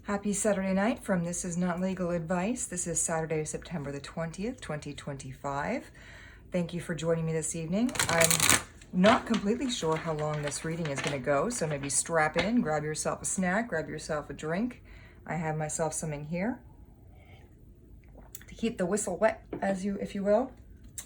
Happy Saturday night from This Is Not Legal Advice. This is Saturday, September the 20th, 2025. Thank you for joining me this evening. I'm not completely sure how long this reading is going to go, so maybe strap in, grab yourself a snack, grab yourself a drink. I have myself something here to keep the whistle wet, if you will.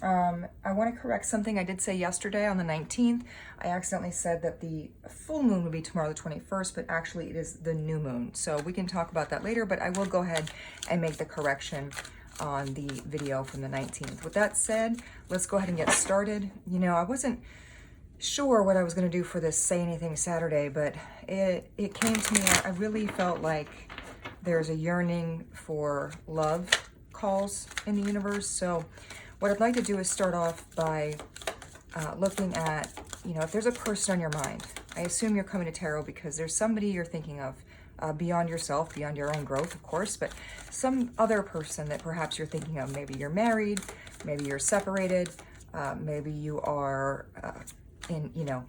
I want to correct something I did say yesterday on the 19th. I accidentally said that the full moon would be tomorrow the 21st, but actually it is the new moon. So we can talk about that later, but I will go ahead and make the correction on the video from the 19th. With that said, let's go ahead and get started. You know, I wasn't sure what I was going to do for this Say Anything Saturday, but it came to me. I really felt like there's a yearning for love calls in the universe. So what I'd like to do is start off by looking at, you know, if there's a person on your mind. I assume you're coming to tarot because there's somebody you're thinking of beyond yourself, beyond your own growth, of course, but some other person that perhaps you're thinking of. Maybe you're married, maybe you're separated, maybe you are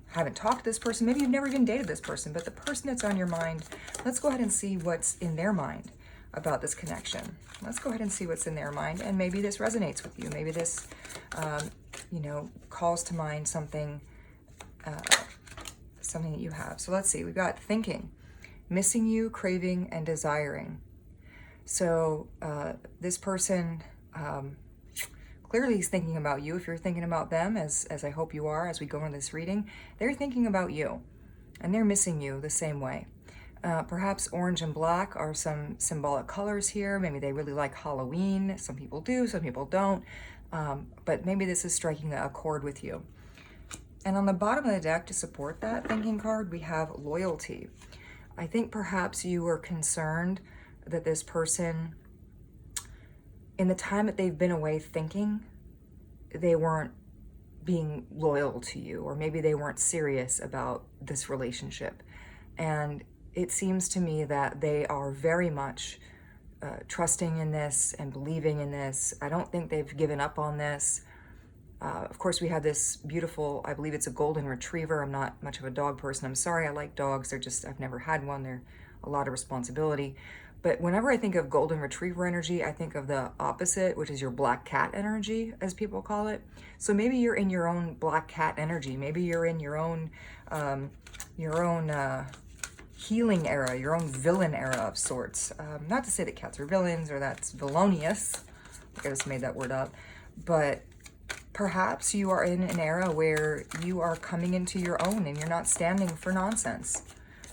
haven't talked to this person, maybe you've never even dated this person, but the person that's on your mind, let's go ahead and see what's in their mind about this connection. Let's go ahead and see what's in their mind, and maybe this resonates with you. Maybe this, calls to mind something that you have. So let's see. We've got thinking, missing you, craving, and desiring. So this person clearly is thinking about you. If you're thinking about them, as I hope you are, as we go into this reading, they're thinking about you, and they're missing you the same way. Perhaps orange and black are some symbolic colors here. Maybe they really like Halloween. Some people do, some people don't. But maybe this is striking a chord with you. And on the bottom of the deck, to support that thinking card, we have loyalty. I think perhaps you were concerned that this person, in the time that they've been away thinking, they weren't being loyal to you, or maybe they weren't serious about this relationship. And it seems to me that they are very much trusting in this and believing in this. I don't think they've given up on this. Of course, we have this beautiful, I believe it's a golden retriever. I'm not much of a dog person. I'm sorry, I like dogs. I've never had one. They're a lot of responsibility. But whenever I think of golden retriever energy, I think of the opposite, which is your black cat energy, as people call it. So maybe you're in your own black cat energy. Maybe you're in your own healing era, your own villain era of sorts. Not to say that cats are villains or that's villainous. I just made that word up. But perhaps you are in an era where you are coming into your own and you're not standing for nonsense.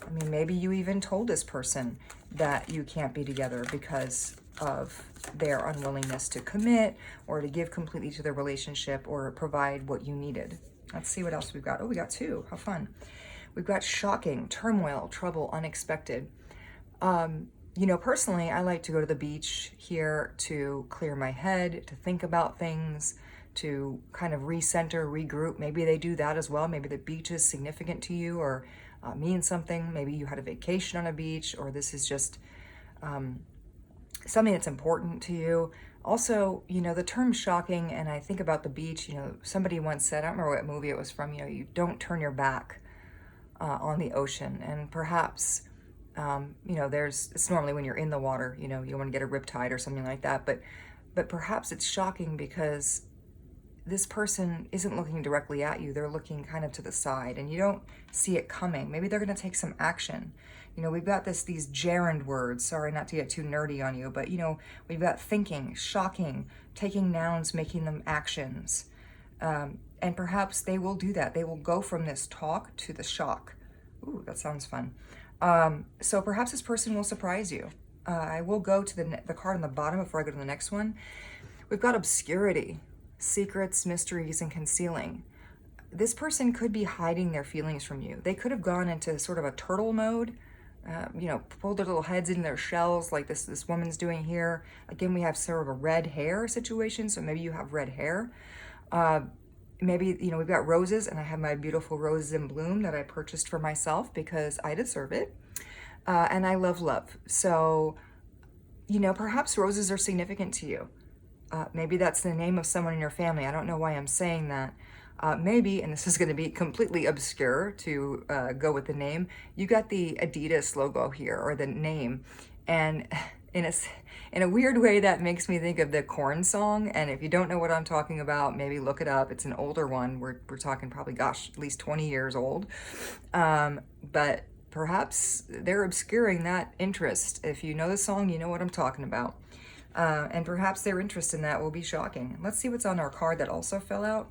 I mean, maybe you even told this person that you can't be together because of their unwillingness to commit or to give completely to the relationship or provide what you needed. Let's see what else we've got. Oh, we got two. How fun. We've got shocking, turmoil, trouble, unexpected. Personally, I like to go to the beach here to clear my head, to think about things, to kind of recenter, regroup. Maybe they do that as well. Maybe the beach is significant to you or means something. Maybe you had a vacation on a beach, or this is just something that's important to you. Also, the term shocking, and I think about the beach, somebody once said, I don't remember what movie it was from, you don't turn your back on the ocean. And perhaps, it's normally when you're in the water, you want to get a riptide or something like that. But perhaps it's shocking because this person isn't looking directly at you. They're looking kind of to the side and you don't see it coming. Maybe they're going to take some action. We've got these gerund words. Sorry, not to get too nerdy on you, but we've got thinking, shocking, taking nouns, making them actions. And perhaps they will do that. They will go from this talk to the shock. Ooh, that sounds fun. So perhaps this person will surprise you. I will go to the card on the bottom before I go to the next one. We've got obscurity, secrets, mysteries, and concealing. This person could be hiding their feelings from you. They could have gone into sort of a turtle mode, pulled their little heads in their shells like this woman's doing here. Again, we have sort of a red hair situation, so maybe you have red hair. Maybe, we've got roses, and I have my beautiful roses in bloom that I purchased for myself because I deserve it. And I love love. So, perhaps roses are significant to you. Maybe that's the name of someone in your family. I don't know why I'm saying that. Maybe, and this is going to be completely obscure to go with the name, you got the Adidas logo here, or the name, And in a weird way, that makes me think of the Korn song. And if you don't know what I'm talking about, maybe look it up. It's an older one. We're talking probably, gosh, at least 20 years old. But perhaps they're obscuring that interest. If you know the song, you know what I'm talking about. And perhaps their interest in that will be shocking. Let's see what's on our card that also fell out.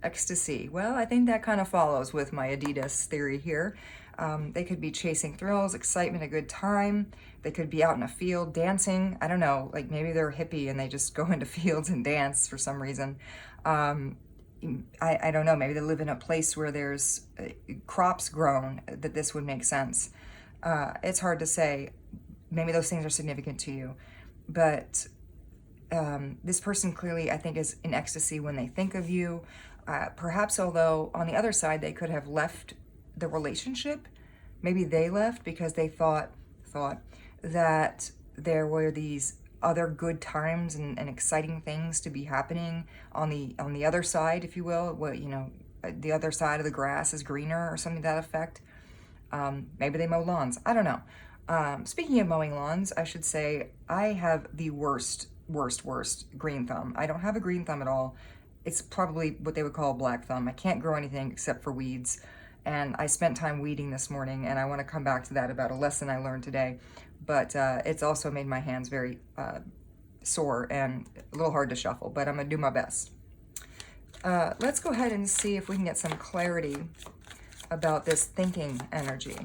Ecstasy. Well, I think that kind of follows with my Adidas theory here. They could be chasing thrills, excitement, a good time. They could be out in a field dancing. I don't know, like maybe they're a hippie and they just go into fields and dance for some reason. I don't know, maybe they live in a place where there's crops grown, that this would make sense. It's hard to say. Maybe those things are significant to you. But this person clearly, I think, is in ecstasy when they think of you. Perhaps, although on the other side, they could have left the relationship. Maybe they left because they thought that there were these other good times and exciting things to be happening on the other side, if you will. What, you know, the other side of the grass is greener or something to that effect. Maybe they mow lawns. I don't know. Speaking of mowing lawns, I should say I have the worst green thumb. I don't have a green thumb at all. It's probably what they would call a black thumb. I can't grow anything except for weeds. And I spent time weeding this morning, and I want to come back to that about a lesson I learned today. But it's also made my hands very sore and a little hard to shuffle, but I'm going to do my best. Let's go ahead and see if we can get some clarity about this thinking energy.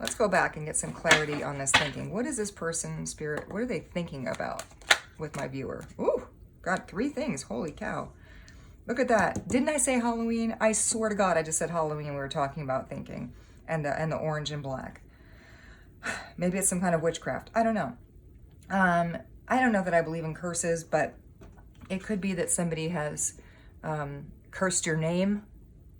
Let's go back and get some clarity on this thinking. What is this person, spirit, what are they thinking about with my viewer? Ooh, got 3 things. Holy cow. Look at that. Didn't I say Halloween? I swear to God, I just said Halloween and we were talking about thinking and the orange and black. Maybe it's some kind of witchcraft. I don't know. I don't know that I believe in curses, but it could be that somebody has cursed your name,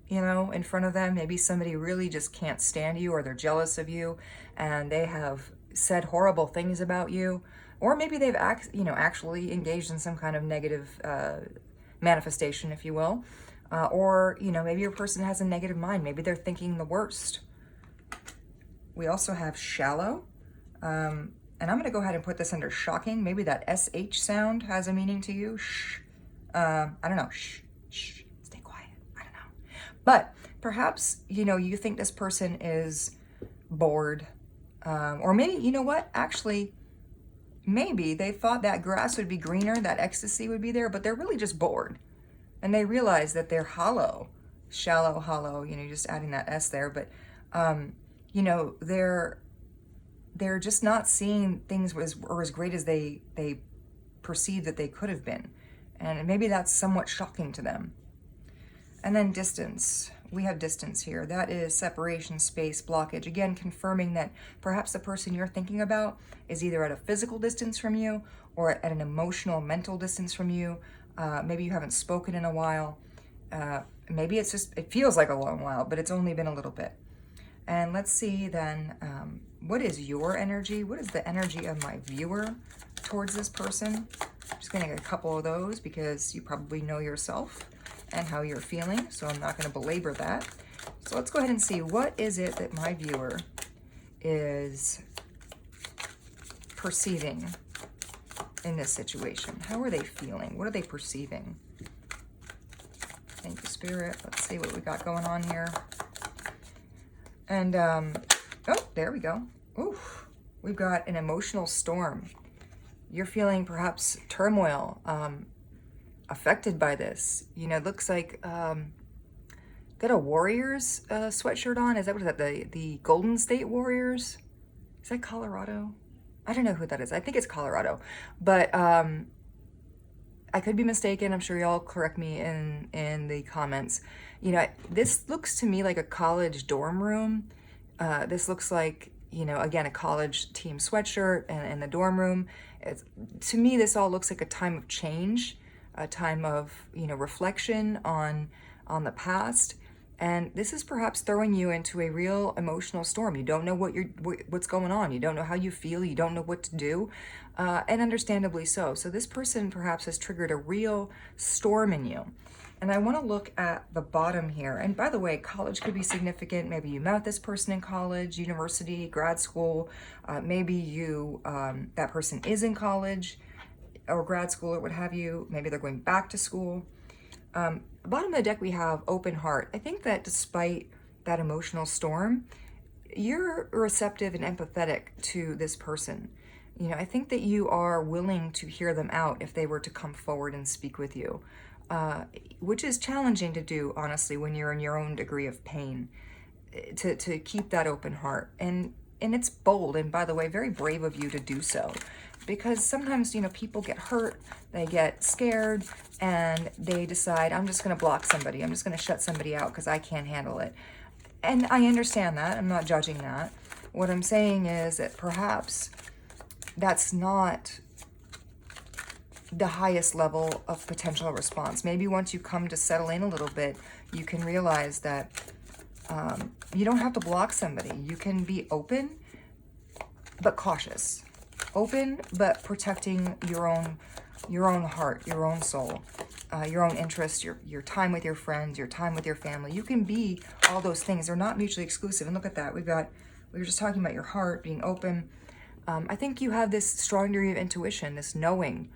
you know, in front of them. Maybe somebody really just can't stand you, or they're jealous of you and they have said horrible things about you. Or maybe they've actually engaged in some kind of negative manifestation, if you will. Or, you know, maybe your person has a negative mind. Maybe they're thinking the worst. We also have shallow. And I'm going to go ahead and put this under shocking. Maybe that SH sound has a meaning to you. Shh. I don't know. Shh. Shh. Stay quiet. I don't know. But perhaps, you know, you think this person is bored. Or maybe, you know what? Actually, maybe they thought that grass would be greener, that ecstasy would be there, but they're really just bored. And they realize that they're hollow, shallow, hollow, you know, just adding that S there. But, you know, they're just not seeing things as great as they perceive that they could have been. And maybe that's somewhat shocking to them. And then distance. We have distance here. That is separation, space, blockage. Again, confirming that perhaps the person you're thinking about is either at a physical distance from you or at an emotional, mental distance from you. Maybe you haven't spoken in a while. Maybe it's just, it feels like a long while, but it's only been a little bit. And let's see then, what is your energy? What is the energy of my viewer towards this person? I'm just going to get a couple of those because you probably know yourself and how you're feeling, so I'm not going to belabor that. So let's go ahead and see, what is it that my viewer is perceiving in this situation? How are they feeling? What are they perceiving? Thank you, Spirit. Let's see what we got going on here. And, oh, there we go. Oof, we've got an emotional storm. You're feeling perhaps turmoil, affected by this. You know, it looks like, got a Warriors sweatshirt on. Is that the Golden State Warriors? Is that Colorado? I don't know who that is. I think it's Colorado. But I could be mistaken. I'm sure y'all correct me in the comments. You know, this looks to me like a college dorm room. This looks like, you know, again, a college team sweatshirt and the dorm room. To me, this all looks like a time of change, a time of, you know, reflection on the past. And this is perhaps throwing you into a real emotional storm. You don't know what's going on. You don't know how you feel. You don't know what to do, and understandably so. So this person perhaps has triggered a real storm in you. And I want to look at the bottom here. And by the way, college could be significant. Maybe you met this person in college, university, grad school. Maybe that person is in college or grad school or what have you. Maybe they're going back to school. The bottom of the deck, we have open heart. I think that despite that emotional storm, you're receptive and empathetic to this person. I think that you are willing to hear them out if they were to come forward and speak with you, which is challenging to do, honestly, when you're in your own degree of pain, to keep that open heart. And it's bold, and by the way, very brave of you to do so, because sometimes, people get hurt, they get scared, and they decide, I'm just going to block somebody, I'm just going to shut somebody out because I can't handle it. And I understand that. I'm not judging that. What I'm saying is that perhaps that's not the highest level of potential response. Maybe once you come to settle in a little bit, you can realize that you don't have to block somebody. You can be open, but cautious. Open, but protecting your own heart, your own soul, your own interests, your time with your friends, your time with your family. You can be all those things. They're not mutually exclusive. And look at that. We were just talking about your heart being open. I think you have this strong degree of intuition, this knowing.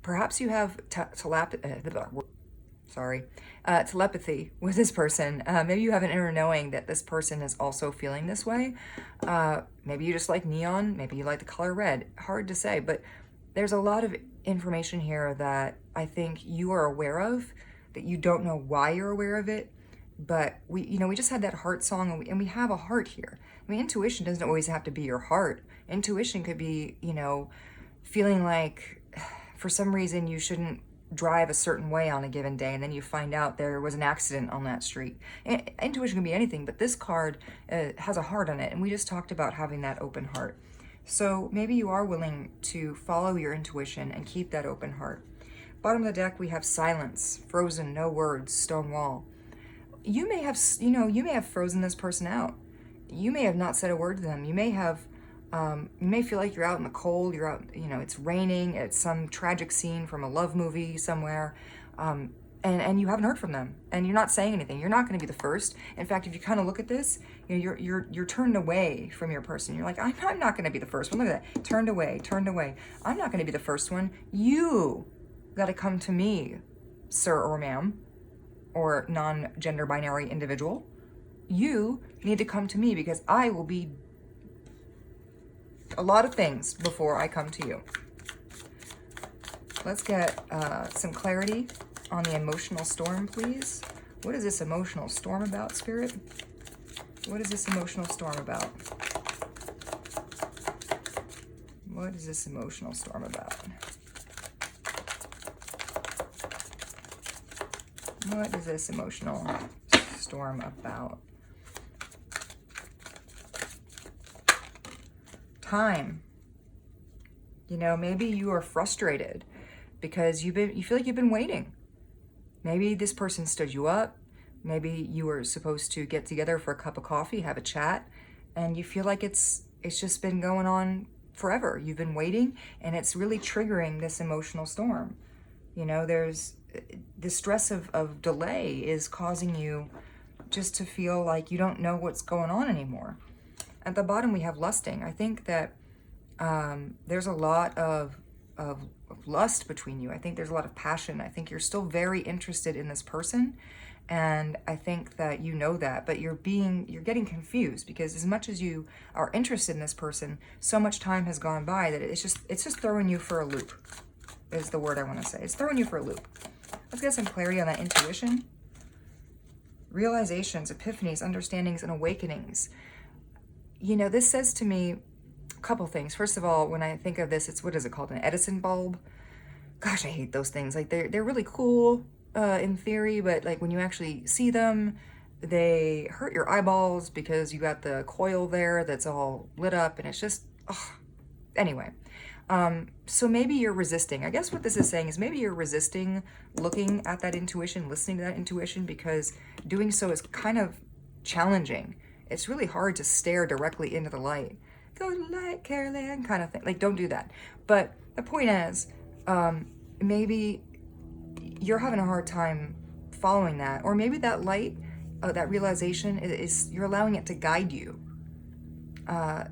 Perhaps you have telepathy with this person. Maybe you have an inner knowing that this person is also feeling this way. Maybe you just like neon. Maybe you like the color red. Hard to say, but there's a lot of information here that I think you are aware of, that you don't know why you're aware of it. But we just had that heart song, and we have a heart here. I mean, intuition doesn't always have to be your heart. Intuition could be, feeling like for some reason you shouldn't drive a certain way on a given day, and then you find out there was an accident on that street. Intuition can be anything, but this card has a heart on it, and we just talked about having that open heart. So maybe you are willing to follow your intuition and keep that open heart. Bottom of the deck, we have silence, frozen, no words, stone wall. You may have frozen this person out. You may have not said a word to them. You may feel like you're out in the cold. You're out, it's raining. It's some tragic scene from a love movie somewhere, and you haven't heard from them, and you're not saying anything. You're not going to be the first. In fact, if you kind of look at this, you're turned away from your person. You're like, I'm not going to be the first one. Look at that, turned away. I'm not going to be the first one. You got to come to me, sir or ma'am, or non-gender binary individual. You need to come to me because I will be a lot of things before I come to you. Let's get some clarity on the emotional storm, please. What is this emotional storm about, Spirit? What is this emotional storm about? What is this emotional storm about? What is this emotional storm about? Time. Maybe you are frustrated because you feel like you've been waiting. Maybe this person stood you up. Maybe you were supposed to get together for a cup of coffee, have a chat, and you feel like it's just been going on forever. You've been waiting, and it's really triggering this emotional storm. There's the stress of delay is causing you just to feel like you don't know what's going on anymore. At the bottom, we have lusting. I think that there's a lot of lust between you. I think there's a lot of passion. I think you're still very interested in this person, and I think that you know that, but you're getting confused because as much as you are interested in this person, so much time has gone by that it's just throwing you for a loop, is the word I want to say. It's throwing you for a loop. Let's get some clarity on that intuition. Realizations, epiphanies, understandings, and awakenings. This says to me a couple things. First of all, when I think of this, what is it called? An Edison bulb? Gosh, I hate those things. Like they're really cool in theory, but like when you actually see them, they hurt your eyeballs because you got the coil there that's all lit up, and it's just, anyway. So maybe you're resisting. I guess what this is saying is maybe you're resisting looking at that intuition, listening to that intuition, because doing so is kind of challenging. It's really hard to stare directly into the light. Go to the light, Carolyn, kind of thing. Like, don't do that. But the point is, maybe you're having a hard time following that. Or maybe that light, that realization is you're allowing it to guide you.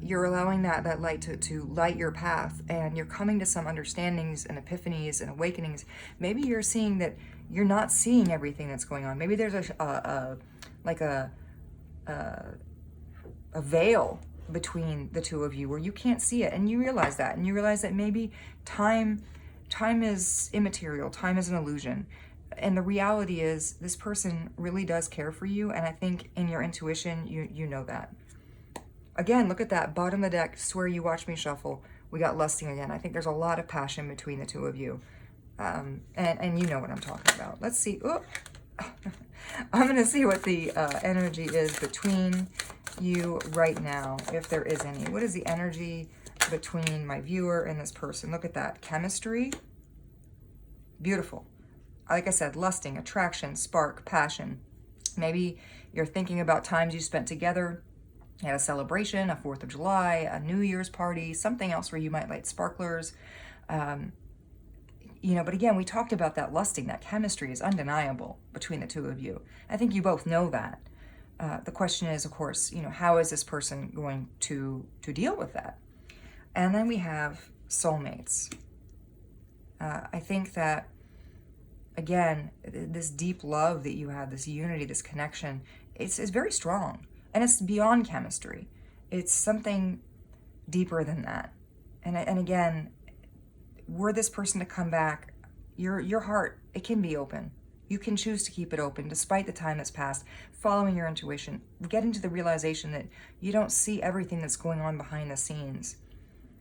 You're allowing that light to light your path, and you're coming to some understandings and epiphanies and awakenings. Maybe you're seeing that you're not seeing everything that's going on. Maybe there's like a veil between the two of you where you can't see it, and you realize that, and you realize that maybe time is immaterial, time is an illusion, and the reality is this person really does care for you. And I think in your intuition you know that. Again, look at that bottom of the deck. Swear you watch me shuffle. We got lusting again. I think there's a lot of passion between the two of you, and you know what I'm talking about. Let's see. Oh, I'm gonna see what the energy is between you right now, if there is any. What is the energy between my viewer and this person? Look at that. Chemistry. Beautiful. Like I said, lusting, attraction, spark, passion. Maybe you're thinking about times you spent together at a celebration, a 4th of July, a New Year's party, something else where you might light sparklers. You know, but again, we talked about that lusting, that chemistry is undeniable between the two of you. I think you both know that. The question is, of course, you know, how is this person going to deal with that? And then we have soulmates. I think that, again, this deep love that you have, this unity, this connection, it's very strong. And it's beyond chemistry. It's something deeper than that. And again, were this person to come back, your heart, it can be open. You can choose to keep it open despite the time that's passed, following your intuition, getting to the realization that you don't see everything that's going on behind the scenes.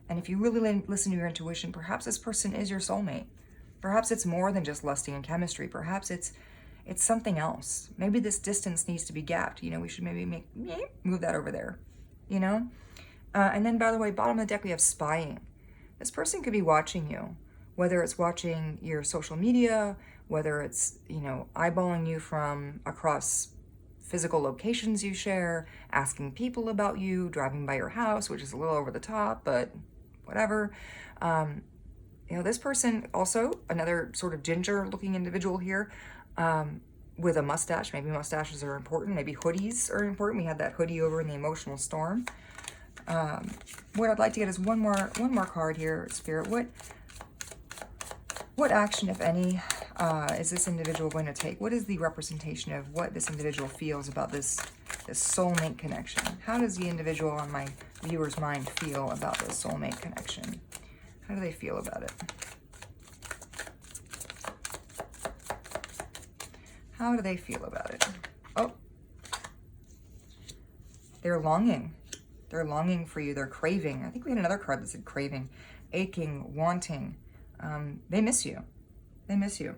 And if you really listen to your intuition, perhaps this person is your soulmate. Perhaps it's more than just lusting and chemistry. Perhaps it's something else. Maybe this distance needs to be gapped. You know, we should maybe move that over there, you know? And then, by the way, bottom of the deck, we have spying. This person could be watching you, whether it's watching your social media, whether it's, you know, eyeballing you from across physical locations you share, asking people about you, driving by your house, which is a little over the top, but whatever. You know, this person also, another sort of ginger-looking individual here, with a mustache. Maybe mustaches are important. Maybe hoodies are important. We had that hoodie over in the emotional storm. What I'd like to get is one more card here, Spirit. What action, if any, is this individual going to take? What is the representation of what this individual feels about this soulmate connection? How does the individual on my viewer's mind feel about this soulmate connection? How do they feel about it? How do they feel about it? Oh, they're longing. They're longing for you. They're craving. I think we had another card that said craving, aching, wanting. They miss you. They miss you.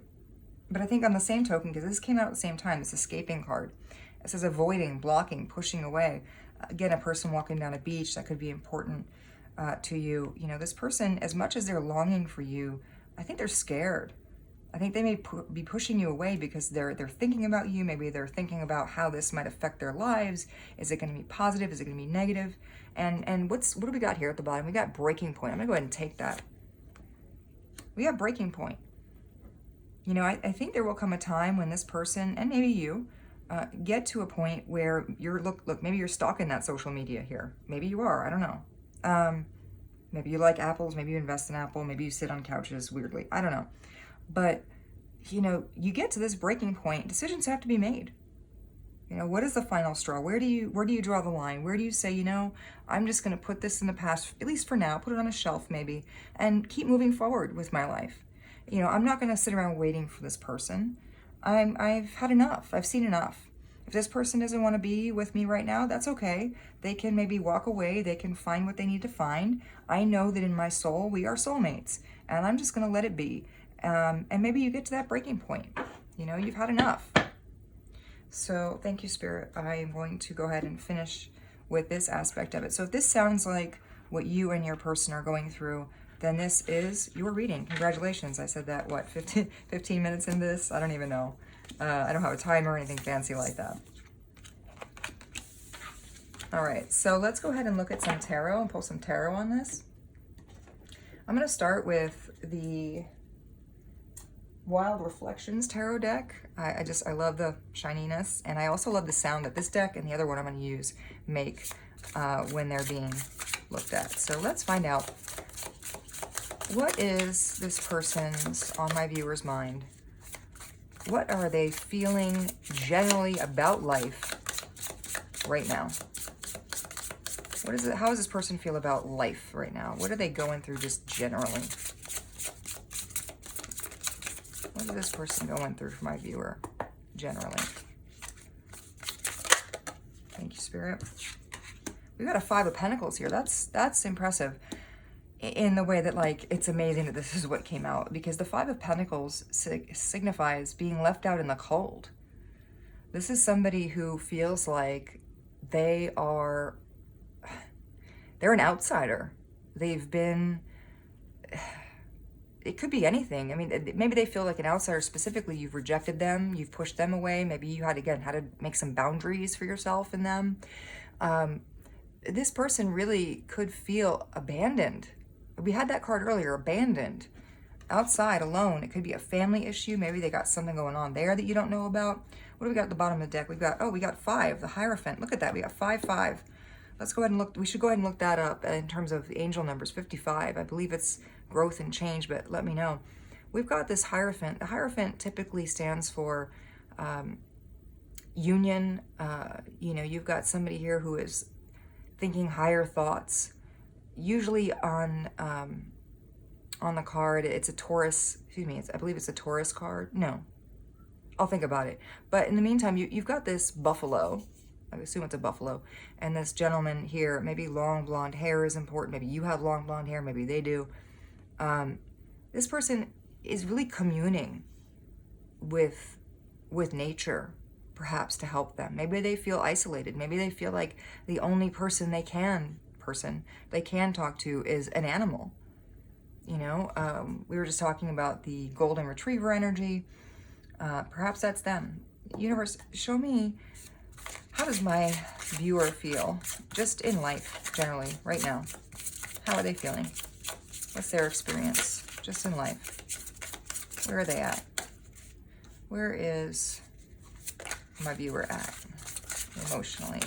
But I think on the same token, because this came out at the same time, this escaping card, it says avoiding, blocking, pushing away. Again, a person walking down a beach, that could be important to you. You know, this person, as much as they're longing for you, I think they're scared. I think they may be pushing you away because they're thinking about you. Maybe they're thinking about how this might affect their lives. Is it going to be positive? Is it going to be negative? And what do we got here at the bottom? We got breaking point. I'm going to go ahead and take that. We have breaking point. You know, I think there will come a time when this person, and maybe you, get to a point where you're, look, maybe you're stalking that social media here. Maybe you are, I don't know. Maybe you like apples, maybe you invest in Apple, maybe you sit on couches weirdly, I don't know. But, you know, you get to this breaking point, decisions have to be made. You know, what is the final straw? Where do you draw the line? Where do you say, you know, I'm just going to put this in the past, at least for now, put it on a shelf maybe, and keep moving forward with my life. You know, I'm not going to sit around waiting for this person. I've had enough. I've seen enough. If this person doesn't want to be with me right now, that's okay. They can maybe walk away. They can find what they need to find. I know that in my soul, we are soulmates, and I'm just going to let it be. And maybe you get to that breaking point. You know, you've had enough. So thank you, Spirit. I am going to go ahead and finish with this aspect of it. So if this sounds like what you and your person are going through, then this is your reading. Congratulations. I said that, what, 15 minutes into this? I don't even know. I don't have a timer or anything fancy like that. All right, so let's go ahead and look at some tarot and pull some tarot on this. I'm going to start with the Wild Reflections tarot deck. I love the shininess, and I also love the sound that this deck and the other one I'm going to use make when they're being looked at. So let's find out, what is this person's on my viewer's mind? What are they feeling generally about life right now? What is it? How does this person feel about life right now? What are they going through just generally? What is this person going through for my viewer generally? Thank you, Spirit. We've got a Five of Pentacles here. That's impressive in the way that, like, it's amazing that this is what came out, because the Five of Pentacles signifies being left out in the cold. This is somebody who feels like they're an outsider. They've been, it could be anything. I mean, maybe they feel like an outsider. Specifically, you've rejected them, you've pushed them away. Maybe you had to make some boundaries for yourself in them. This person really could feel abandoned. We had that card earlier, abandoned, outside, alone. It could be a family issue. Maybe they got something going on there that you don't know about. What do we got at the bottom of the deck? We got 5, the Hierophant. Look at that. We got 5, 5. Let's go ahead and look. We should go ahead and look that up in terms of the angel numbers. 55. I believe it's growth and change, but let me know. We've got this Hierophant. The Hierophant typically stands for union. You've got somebody here who is thinking higher thoughts. Usually on the card, it's a Taurus. Excuse me. I believe it's a Taurus card. No, I'll think about it. But in the meantime, you've got this buffalo. I assume it's a buffalo. And this gentleman here, maybe long blonde hair is important. Maybe you have long blonde hair. Maybe they do. This person is really communing with nature, perhaps, to help them. Maybe they feel isolated. Maybe they feel like the only person they can talk to is an animal. We were just talking about the golden retriever energy. Perhaps that's them. Universe, show me, how does my viewer feel just in life generally right now? How are they feeling? What's their experience just in life? Where are they at? Where is my viewer at emotionally,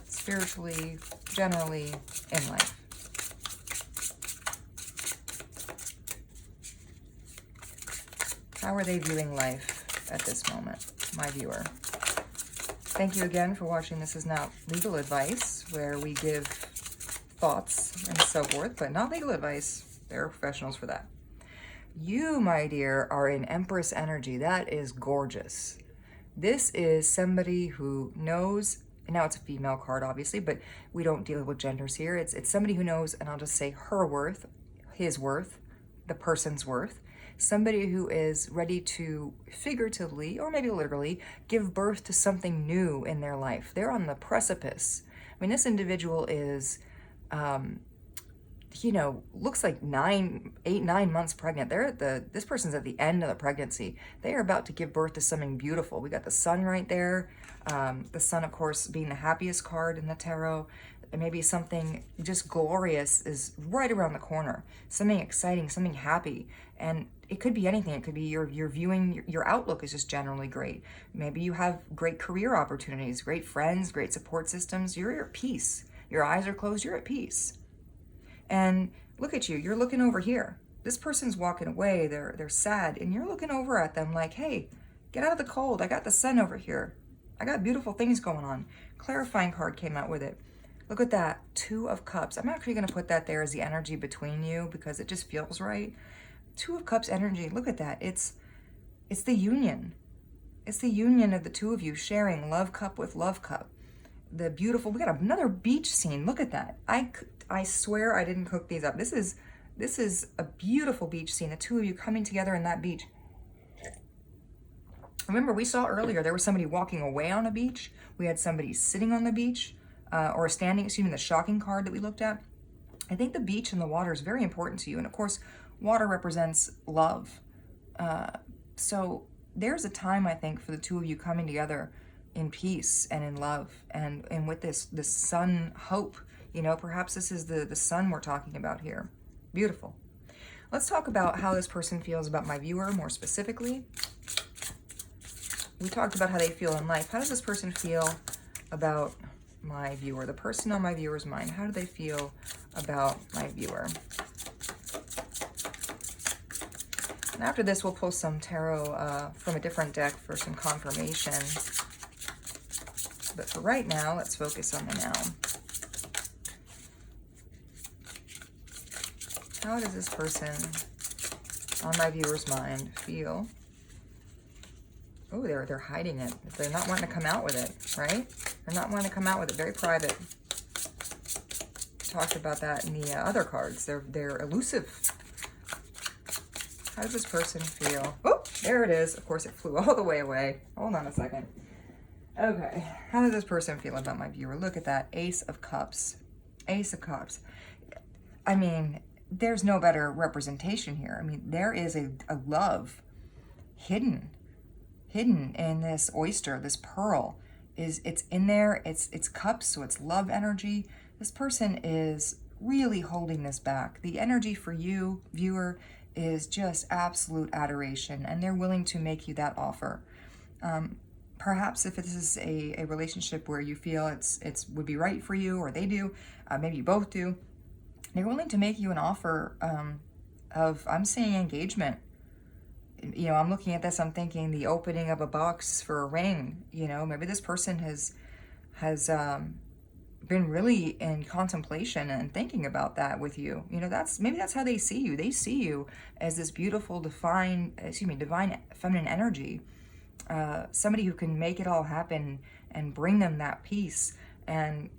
spiritually, generally in life? How are they viewing life at this moment, my viewer? Thank you again for watching. This is not legal advice, where we give thoughts and so forth, but not legal advice. There are professionals for that. You, my dear, are in Empress energy. That is gorgeous. This is somebody who knows, and now it's a female card, obviously, but we don't deal with genders here. It's somebody who knows, and I'll just say her worth, his worth, the person's worth. Somebody who is ready to figuratively, or maybe literally, give birth to something new in their life. They're on the precipice. I mean, this individual is, looks like 8-9 months pregnant. This person's at the end of the pregnancy. They are about to give birth to something beautiful. We got the sun right there. The sun, of course, being the happiest card in the tarot. And maybe something just glorious is right around the corner. Something exciting, something happy. And it could be anything. It could be your viewing, your outlook is just generally great. Maybe you have great career opportunities, great friends, great support systems. You're at peace. Your eyes are closed, you're at peace. And look at you, you're looking over here. This person's walking away, they're sad, and you're looking over at them like, hey, get out of the cold. I got the sun over here. I got beautiful things going on. Clarifying card came out with it. Look at that, 2 of Cups. I'm actually going to put that there as the energy between you because it just feels right. 2 of Cups energy, look at that. It's the union. It's the union of the two of you sharing love cup with love cup. The beautiful, we got another beach scene. Look at that. I swear I didn't cook these up. This is a beautiful beach scene. The two of you coming together in that beach. Remember, we saw earlier there was somebody walking away on a beach. We had somebody sitting on the beach. Or standing, excuse me, the shocking card that we looked at. I think the beach and the water is very important to you. And of course, water represents love. So there's a time, I think, for the two of you coming together in peace and in love. And with this sun hope, perhaps this is the sun we're talking about here. Beautiful. Let's talk about how this person feels about my viewer more specifically. We talked about how they feel in life. How does this person feel about my viewer? The person on my viewer's mind, how do they feel about my viewer? And after this, we'll pull some tarot from a different deck for some confirmation. But for right now, let's focus on the now. How does this person on my viewer's mind feel? Oh, they're hiding it. They're not wanting to come out with it, right? They're not wanting to come out with it. Very private. Talked about that in the other cards. They're elusive. How does this person feel? Oh, there it is. Of course, it flew all the way away. Hold on a second. Okay. How does this person feel about my viewer? Look at that. Ace of Cups. Ace of Cups. I mean, there's no better representation here. I mean, there is a love hidden in this oyster, this pearl. It's in there. It's cups, so it's love energy. This person is really holding this back. The energy for you, viewer, is just absolute adoration, and they're willing to make you that offer. Perhaps if this is a relationship where you feel it's would be right for you, or they do, maybe you both do, they're willing to make you an offer of, I'm saying, engagement. You know, I'm looking at this, I'm thinking the opening of a box for a ring. You know, maybe this person has been really in contemplation and thinking about that with you. You know, maybe that's how they see you. They see you as this beautiful, divine feminine energy. Somebody who can make it all happen and bring them that peace. And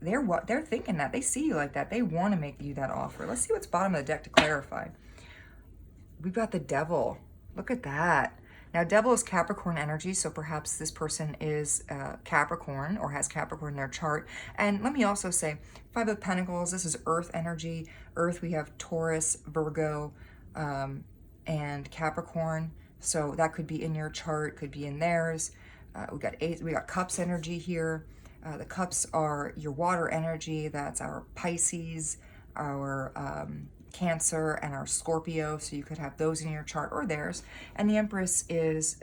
they're thinking that. They see you like that. They want to make you that offer. Let's see what's bottom of the deck to clarify. We've got the Devil. Look at that. Now, Devil is Capricorn energy, so perhaps this person is Capricorn or has Capricorn in their chart. And let me also say, Five of Pentacles, this is Earth energy. Earth, we have Taurus, Virgo, and Capricorn. So that could be in your chart, could be in theirs. We got Cups energy here. The Cups are your water energy. That's our Pisces, our Cancer, and our Scorpio. So you could have those in your chart or theirs. And the Empress is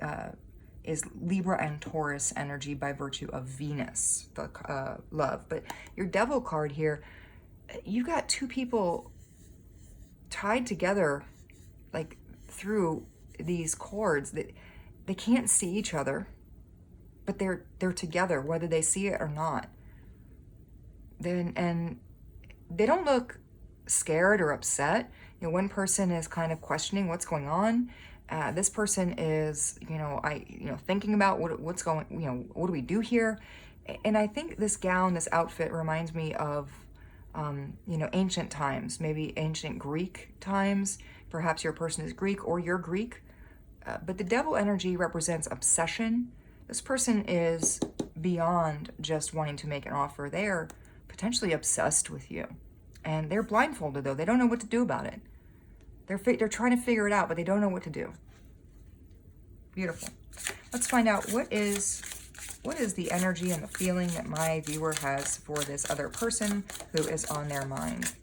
Libra and Taurus energy by virtue of Venus, the love. But your Devil card here, you've got two people tied together, like through these cords that they can't see each other, but they're together, whether they see it or not. And they don't look scared or upset. You know, one person is kind of questioning what's going on. This person is, thinking about what's going, what do we do here? And I think this gown, this outfit reminds me of, ancient times, maybe ancient Greek times. Perhaps your person is Greek or you're Greek. But the Devil energy represents obsession. This person is beyond just wanting to make an offer. They are potentially obsessed with you. And they're blindfolded, though. They don't know what to do about it. They're trying to figure it out, but they don't know what to do. Beautiful. Let's find out what is the energy and the feeling that my viewer has for this other person who is on their mind.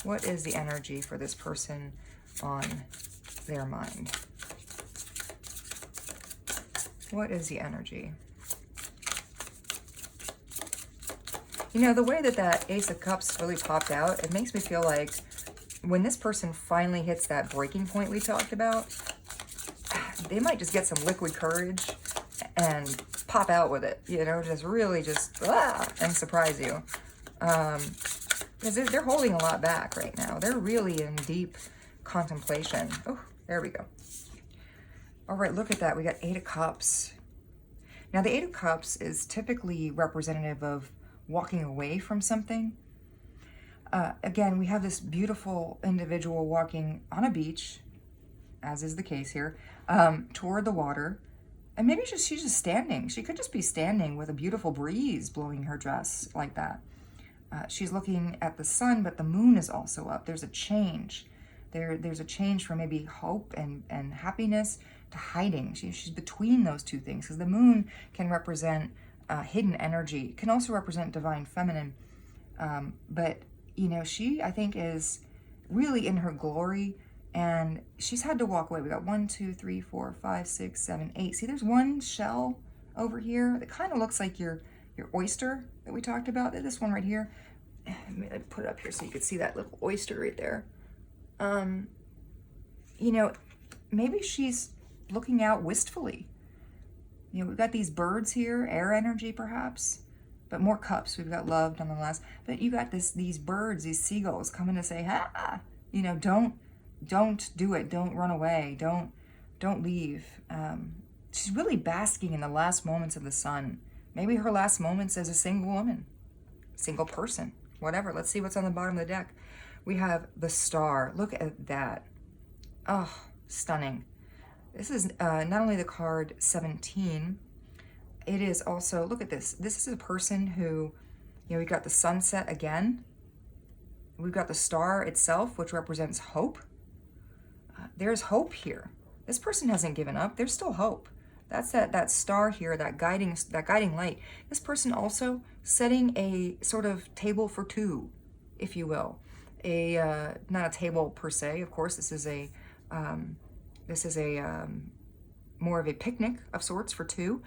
What is the energy for this person on their mind? What is the energy? You know, the way that Ace of Cups really popped out, it makes me feel like when this person finally hits that breaking point we talked about, they might just get some liquid courage and pop out with it, just really and surprise you. Because they're holding a lot back right now. They're really in deep contemplation. Oh, there we go. All right, look at that. We got Eight of Cups. Now, the Eight of Cups is typically representative of walking away from something. Again, we have this beautiful individual walking on a beach, as is the case here, toward the water. And maybe she's just standing. She could just be standing with a beautiful breeze blowing her dress like that. She's looking at the sun, but the moon is also up. There's a change. There's a change from maybe hope and happiness to hiding. She's between those two things, because the moon can represent hidden energy, can also represent divine feminine. But, she, I think, is really in her glory, and she's had to walk away. We got 1, 2, 3, 4, 5, 6, 7, 8. See, there's one shell over here that kind of looks like your oyster that we talked about. This one right here. Let me put it up here so you can see that little oyster right there. You know, maybe she's looking out wistfully. You know, we've got these birds here, air energy perhaps, but more cups. We've got love nonetheless. But you got these birds, these seagulls coming to say, ha, you know, don't do it. Don't run away. Don't leave. She's really basking in the last moments of the sun. Maybe her last moments as a single woman, single person, whatever. Let's see what's on the bottom of the deck. We have the Star. Look at that. Oh, stunning. This is not only the card 17, it is also, look at this. This is a person who, you know, we've got the sunset again. We've got the star itself, which represents hope. There's hope here. This person hasn't given up. There's still hope. That's that star here, that guiding light. This person also setting a sort of table for two, if you will. Not a table per se, of course. This is a more of a picnic of sorts for two,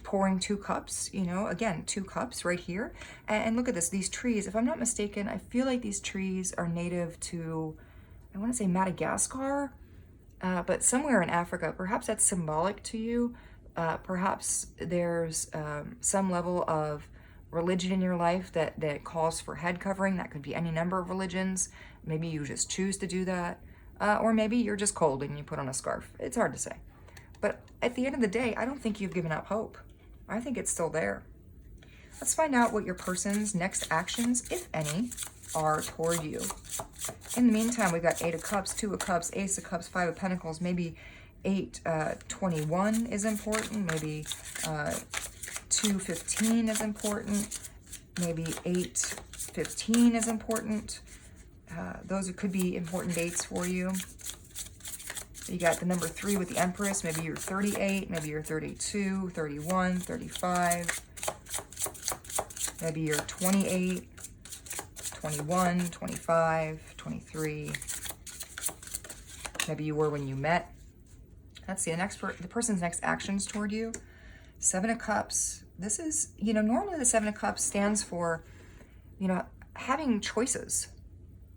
pouring 2 cups, you know, again, 2 cups right here. And look at this, these trees, if I'm not mistaken, I feel like these trees are native to, I want to say Madagascar, but somewhere in Africa. Perhaps that's symbolic to you. Perhaps there's some level of religion in your life that calls for head covering. That could be any number of religions. Maybe you just choose to do that. Or maybe you're just cold and you put on a scarf. It's hard to say. But at the end of the day, I don't think you've given up hope. I think it's still there. Let's find out what your person's next actions, if any, are toward you. In the meantime, we've got 8 of Cups, 2 of Cups, Ace of Cups, 5 of Pentacles. Maybe 8:21 is important. Maybe 2:15 is important. Maybe 8:15 is important. Those could be important dates for you. You got the number 3 with the Empress. Maybe you're 38, maybe you're 32, 31, 35. Maybe you're 28, 21, 25, 23. Maybe you were when you met. Let's see, the person's next actions toward you. 7 of Cups. This is, you know, normally the 7 of Cups stands for, you know, having choices.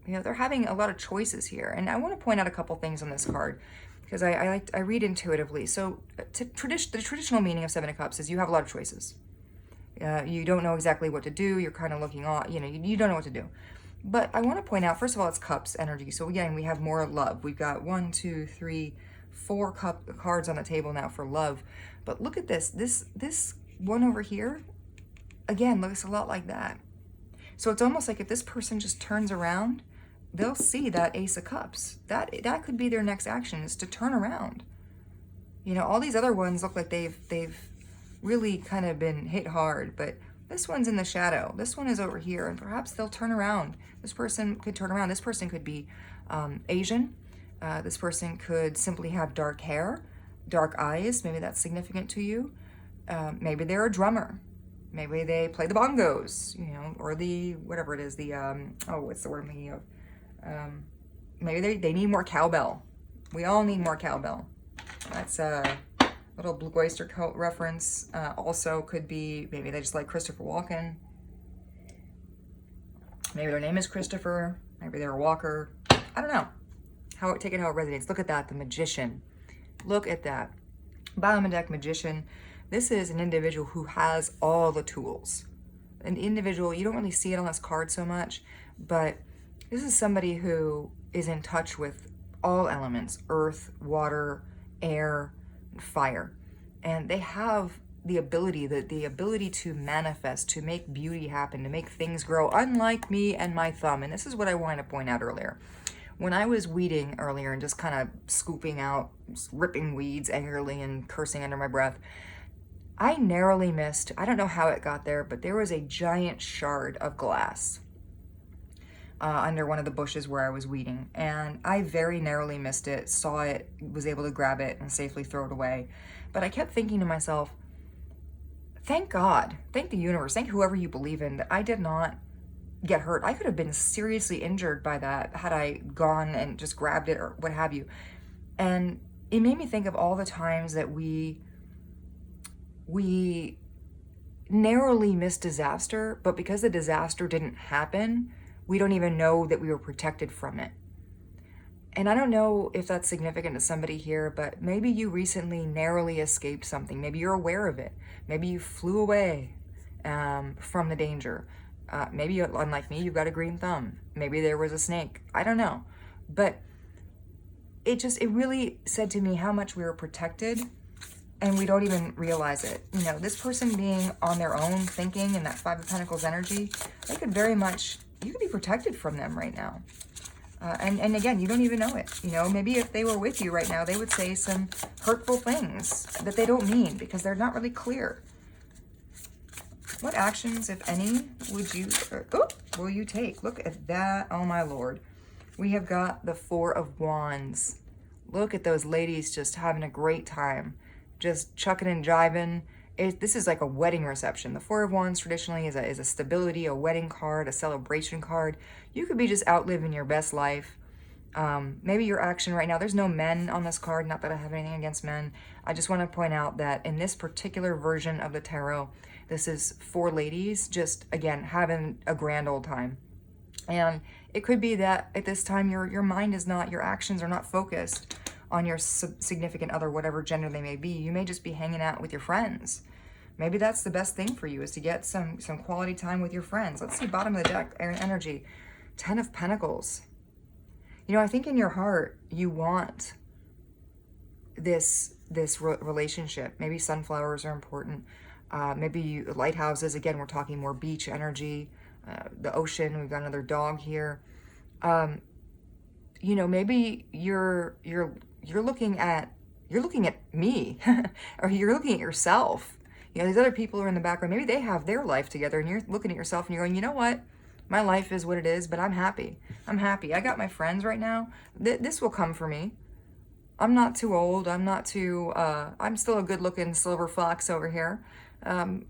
You know, they're having a lot of choices here. And I want to point out a couple things on this card because I read intuitively. So the traditional meaning of 7 of Cups is you have a lot of choices. You don't know exactly what to do. You're kind of looking on, you know, you don't know what to do. But I want to point out, first of all, it's Cups energy. So again, we have more love. We've got 1, 2, 3, 4 cards on the table now for love. But look at this. This one over here, again, looks a lot like that. So it's almost like if this person just turns around, they'll see that Ace of Cups. That could be their next action, is to turn around. You know, all these other ones look like they've really kind of been hit hard, but this one's in the shadow. This one is over here, and perhaps they'll turn around. This person could turn around. This person could be Asian. This person could simply have dark hair, dark eyes. Maybe that's significant to you. Maybe they're a drummer. Maybe they play the bongos, you know, or the, whatever it is, the, what's the word I'm thinking of? Maybe they need more cowbell. We all need more cowbell. That's a little Blue Oyster Cult reference. Also could be, maybe they just like Christopher Walken. Maybe their name is Christopher. Maybe they're a walker. I don't know. Take it how it resonates. Look at that, the Magician. Look at that. Bottom of deck, Magician. This is an individual who has all the tools. An individual, you don't really see it on this card so much, but this is somebody who is in touch with all elements: earth, water, air, fire. And they have the ability to manifest, to make beauty happen, to make things grow, unlike me and my thumb. And this is what I wanted to point out earlier. When I was weeding earlier and just kind of scooping out, ripping weeds angrily and cursing under my breath, I narrowly missed, I don't know how it got there, but there was a giant shard of glass under one of the bushes where I was weeding. And I very narrowly missed it, saw it, was able to grab it and safely throw it away. But I kept thinking to myself, thank God, thank the universe, thank whoever you believe in, that I did not get hurt. I could have been seriously injured by that had I gone and just grabbed it or what have you. And it made me think of all the times that we narrowly missed disaster, but because the disaster didn't happen, we don't even know that we were protected from it. And I don't know if that's significant to somebody here, but maybe you recently narrowly escaped something. Maybe you're aware of it. Maybe you flew away from the danger. Maybe, unlike me, you've got a green thumb. Maybe there was a snake. I don't know. But it really said to me how much we were protected, and we don't even realize it. You know, this person being on their own, thinking in that Five of Pentacles energy, they could very much, you could be protected from them right now. And again, you don't even know it. You know, maybe if they were with you right now, they would say some hurtful things that they don't mean because they're not really clear. What actions, if any, will you take? Look at that. Oh, my Lord. We have got the Four of Wands. Look at those ladies just having a great time, just chucking and jiving. This is like a wedding reception. The Four of Wands traditionally is a stability, a wedding card, a celebration card. You could be just out living your best life. Maybe your action right now, there's no men on this card, not that I have anything against men. I just want to point out that in this particular version of the tarot, this is for ladies, just, again, having a grand old time. And it could be that at this time, your mind is not, your actions are not focused on your significant other, whatever gender they may be. You may just be hanging out with your friends. Maybe that's the best thing for you, is to get some quality time with your friends. Let's see, bottom of the deck, energy. 10 of Pentacles. You know, I think in your heart, you want this relationship. Maybe sunflowers are important. Maybe lighthouses. Again, we're talking more beach energy. The ocean. We've got another dog here. You know, maybe you're looking at me, or you're looking at yourself. You know, these other people are in the background. Maybe they have their life together, and you're looking at yourself and you're going, you know what? My life is what it is, but I'm happy. I'm happy. I got my friends right now. This will come for me. I'm not too old. I'm not too, I'm still a good looking silver fox over here. I'm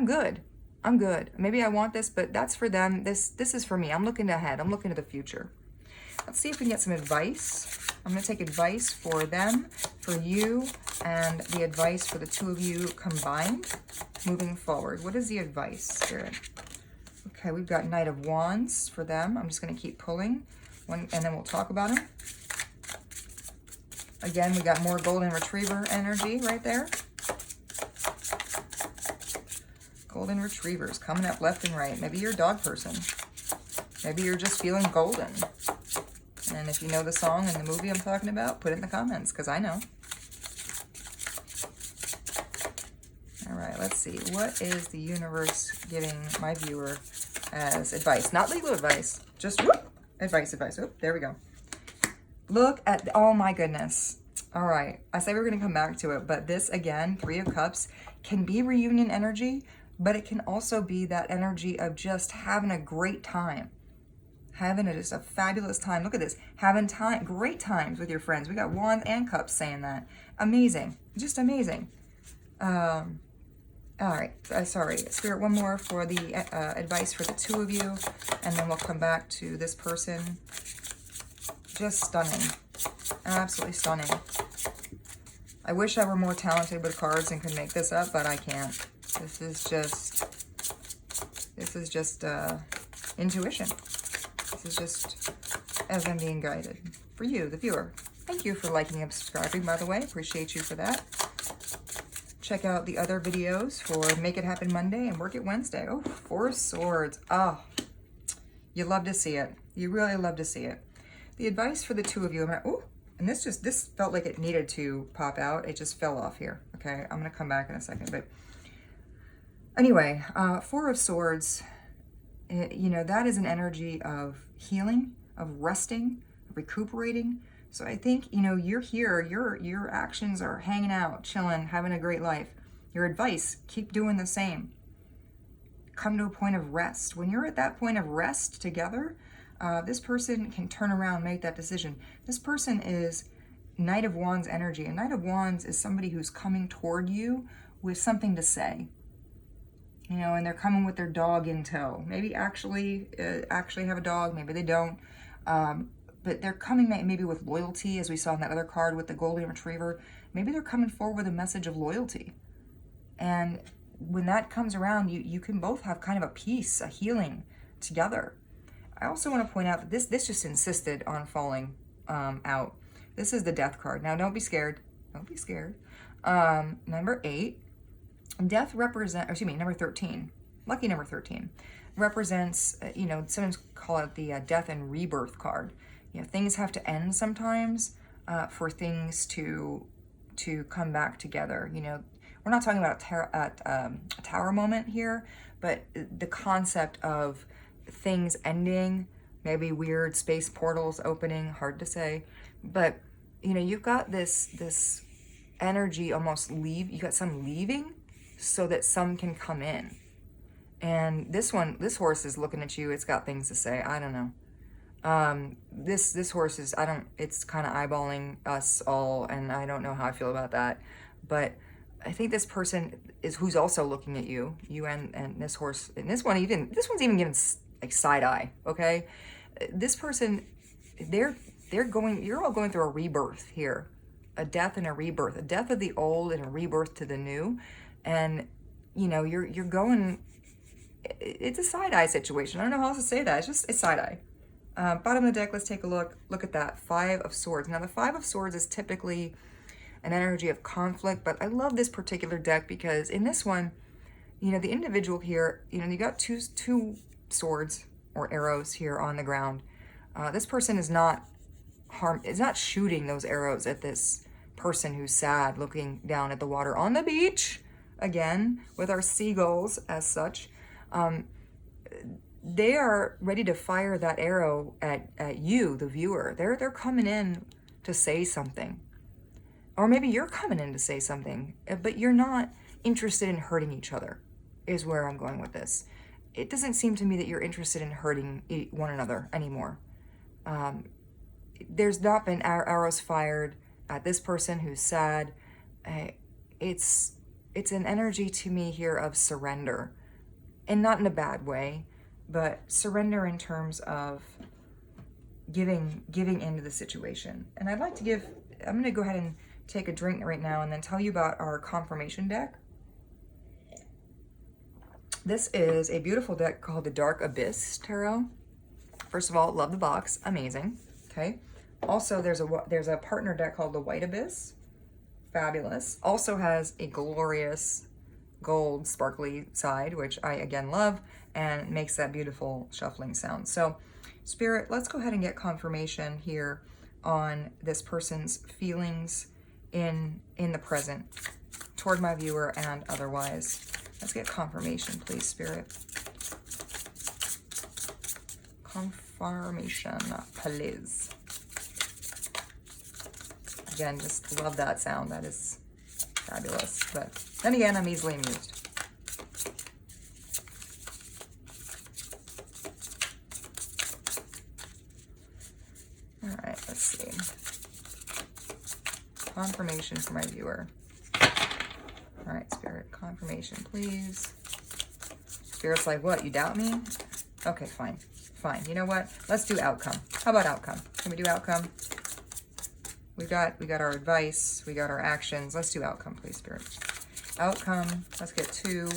good. I'm good. Maybe I want this, but that's for them. This is for me. I'm looking ahead. I'm looking to the future. Let's see if we can get some advice. I'm going to take advice for them, for you, and the advice for the two of you combined moving forward. What is the advice, Spirit? Okay, we've got Knight of Wands for them. I'm just going to keep pulling, and then we'll talk about them. Again, we got more Golden Retriever energy right there. Golden Retrievers coming up left and right. Maybe you're a dog person. Maybe you're just feeling golden. And if you know the song and the movie I'm talking about, put it in the comments, because I know. All right, let's see. What is the universe giving my viewer as advice? Not legal advice, just advice. Oh, there we go. Look at, oh my goodness. All right, I said we were going to come back to it, but this, again, Three of Cups, can be reunion energy, but it can also be that energy of just having a great time. Having just a fabulous time. Look at this. Having great times with your friends. We got Wands and Cups saying that. Amazing. Just amazing. All right. Sorry. Spirit, one more for the advice for the two of you. And then we'll come back to this person. Just stunning. Absolutely stunning. I wish I were more talented with cards and could make this up, but I can't. This is just intuition. This is just as I'm being guided. For you, the viewer. Thank you for liking and subscribing, by the way. Appreciate you for that. Check out the other videos for Make It Happen Monday and Work It Wednesday. Oh, Four of Swords. Oh, you love to see it. You really love to see it. The advice for the two of you. And this felt like it needed to pop out. It just fell off here. Okay, I'm going to come back in a second. But anyway, Four of Swords, you know, that is an energy of healing, of resting, of recuperating. So I think, you know, you're here, your actions are hanging out, chilling, having a great life. Your advice, keep doing the same. Come to a point of rest. When you're at that point of rest together, this person can turn around, make that decision. This person is Knight of Wands energy. And Knight of Wands is somebody who's coming toward you with something to say. you know, and they're coming with their dog in tow. Maybe actually have a dog, maybe they don't. But they're coming maybe with loyalty, as we saw in that other card with the golden retriever. Maybe they're coming forward with a message of loyalty. And when that comes around, you can both have kind of a peace, a healing together. I also want to point out that this just insisted on falling out. This is the death card. Now, don't be scared. Don't be scared. Number 8, death number 13, lucky number 13, represents, you know, sometimes call it the death and rebirth card. You know, things have to end sometimes for things to come back together. You know, we're not talking about a tower moment here, but the concept of things ending, maybe weird space portals opening, hard to say, but you know, you've got this energy almost you got some leaving so that some can come in. And this horse is looking at you. It's got things to say. I don't know. This horse is, it's kind of eyeballing us all, and I don't know how I feel about that. But I think this person is who's also looking at you and this horse, and this one's even giving like side eye, okay? This person, you're all going through a rebirth here, a death and a rebirth, a death of the old and a rebirth to the new. And, you know, you're going, it's a side eye situation. I don't know how else to say that. It's side eye. Bottom of the deck, let's take a look. Look at that, 5 of Swords. Now, the 5 of Swords is typically an energy of conflict, but I love this particular deck because in this one, you know, the individual here, you know, you got two swords or arrows here on the ground. This person is not shooting those arrows at this person who's sad, looking down at the water on the beach, again, with our seagulls as such. They are ready to fire that arrow at you, the viewer. They're coming in to say something. Or maybe you're coming in to say something, but you're not interested in hurting each other, is where I'm going with this. It doesn't seem to me that you're interested in hurting one another anymore. There's not been arrows fired at this person who's sad. It's an energy to me here of surrender, and not in a bad way, but surrender in terms of giving into the situation. And I'm going to go ahead and take a drink right now and then tell you about our confirmation deck. This is a beautiful deck called the Dark Abyss Tarot. First of all, love the box, amazing. Okay. Also, there's a partner deck called the White Abyss, fabulous. Also has a glorious gold sparkly side, which I again love, and makes that beautiful shuffling sound. So, Spirit, let's go ahead and get confirmation here on this person's feelings in the present toward my viewer and otherwise. Let's get confirmation, please, Spirit. Confirmation, please. Again, just love that sound. That is fabulous. But then again, I'm easily amused. All right, let's see. Confirmation for my viewer. All right, Spirit, confirmation, please. Spirit's like, what, you doubt me? Okay, fine. Fine. You know what? Let's do outcome. How about outcome? Can we do outcome? We got our advice. We got our actions. Let's do outcome, please, Spirit. Outcome. Let's get 2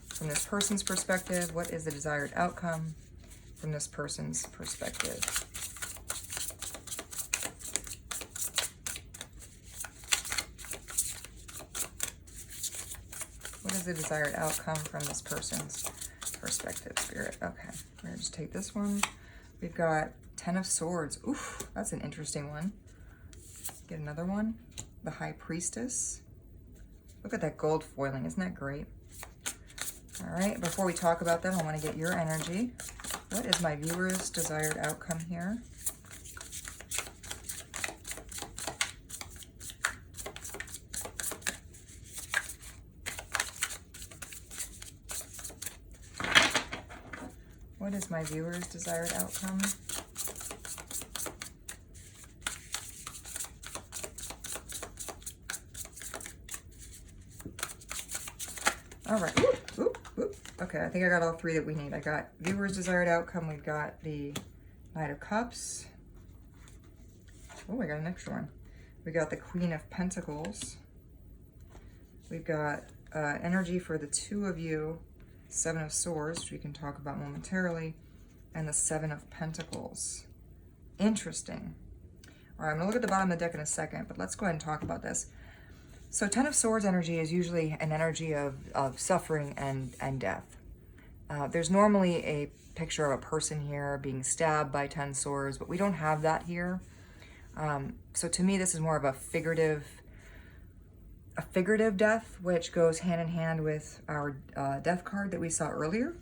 from this person's perspective. What is the desired outcome from this person's perspective? What is the desired outcome from this person's perspective, Spirit? Okay, we're gonna just take this one. We've got 10 of Swords. Oof, that's an interesting one. Get another one. The High Priestess. Look at that gold foiling, isn't that great? All right, before we talk about them, I want to get your energy. What is my viewer's desired outcome here? What is my viewer's desired outcome? All right. Ooh, ooh, ooh. Okay, I think I got all three that we need. I got viewer's desired outcome. We've got the Knight of Cups. Oh, I got an extra one. We got the Queen of Pentacles. We've got energy for the two of you, Seven of Swords, which we can talk about momentarily, and the Seven of Pentacles. Interesting. All right, I'm gonna look at the bottom of the deck in a second, but let's go ahead and talk about this. So Ten of Swords energy is usually an energy of suffering and death. There's normally a picture of a person here being stabbed by 10 swords, but we don't have that here. So to me, this is more of a figurative death, which goes hand in hand with our death card that we saw earlier.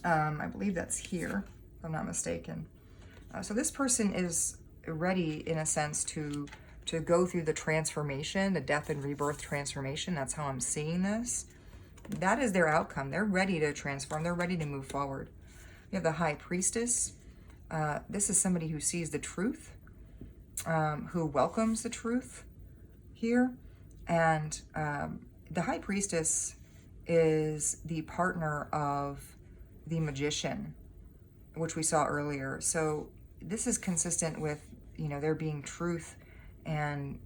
I believe that's here, if I'm not mistaken. So this person is ready, in a sense, to go through the transformation, the death and rebirth transformation. That's how I'm seeing this. That is their outcome. They're ready to transform. They're ready to move forward. We have the High Priestess. This is somebody who sees the truth, who welcomes the truth here. And the High Priestess is the partner of the Magician, which we saw earlier. So this is consistent with, there being truth and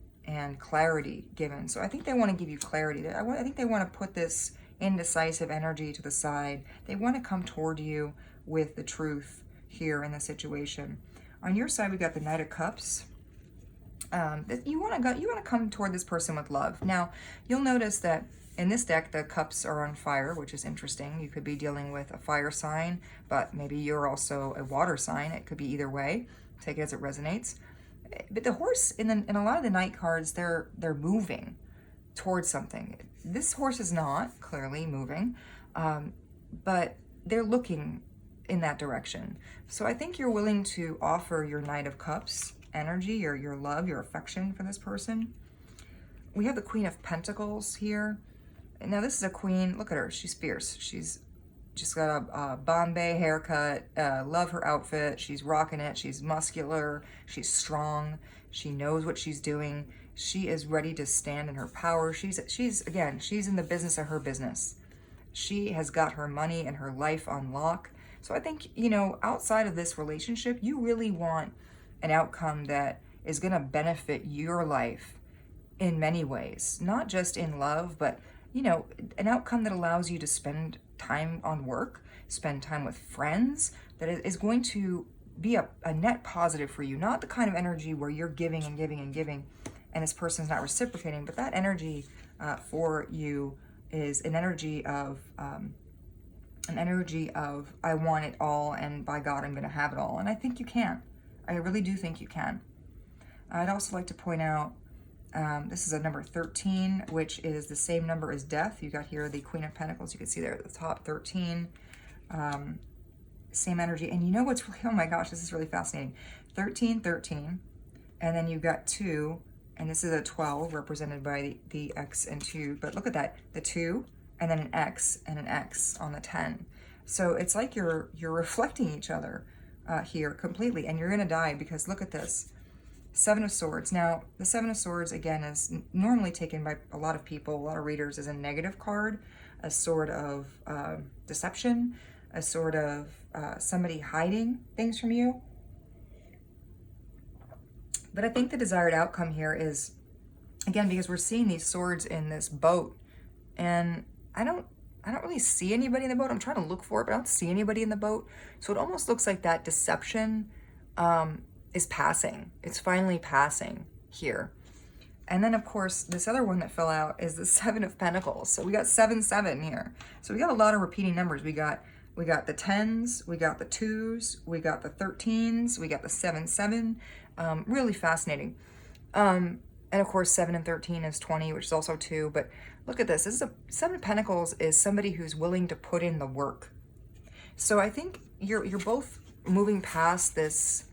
clarity given. So I think they want to give you clarity. I think they want to put this indecisive energy to the side. They want to come toward you with the truth here in the situation. On your side, we got the Knight of Cups. You want to come toward this person with love. Now, you'll notice that in this deck, the cups are on fire, which is interesting. You could be dealing with a fire sign, but maybe you're also a water sign. It could be either way. Take it as it resonates. But the horse, in a lot of the night cards, they're moving towards something. This horse is not clearly moving, but they're looking in that direction. So I think you're willing to offer your Knight of Cups energy, or your love, your affection for this person. We have the Queen of Pentacles here. Now this is a queen. Look at her. She's fierce. She's just got a Bombay haircut. Love her outfit. She's rocking it. She's muscular. She's strong. She knows what she's doing. She is ready to stand in her power. She's in the business of her business. She has got her money and her life on lock. So I think, outside of this relationship, you really want an outcome that is going to benefit your life in many ways, not just in love, but an outcome that allows you to spend time on work, spend time with friends, that is going to be a net positive for you, not the kind of energy where you're giving and giving and giving and this person's not reciprocating, but that energy for you is an energy of I want it all, and by God, I'm going to have it all. And I think you can. I really do think you can. I'd also like to point out, this is a number 13, which is the same number as death. You got here the Queen of Pentacles. You can see there at the top, 13. Same energy. And you know what's really, oh my gosh, this is really fascinating. 13, 13. And then you got 2, and this is a 12 represented by the X and 2. But look at that, the 2, and then an X and an X on the 10. So it's like you're reflecting each other here completely, and you're going to die because look at this. 7 of Swords. Now, the 7 of Swords, again, is normally taken by a lot of people, a lot of readers, as a negative card, a sort of deception, a sort of somebody hiding things from you. But I think the desired outcome here is, again, because we're seeing these swords in this boat, and I don't really see anybody in the boat. I'm trying to look for it, but I don't see anybody in the boat. So it almost looks like that deception is passing. It's finally passing here. And then, of course, this other one that fell out is the 7 of Pentacles. So we got 7, 7 here. So we got a lot of repeating numbers. We got the 10s, we got the 2s, we got the 13s, we got the 7, 7. Really fascinating. And of course, 7 and 13 is 20, which is also 2. But look at this. This is a 7 of Pentacles is somebody who's willing to put in the work. So I think you're both moving past this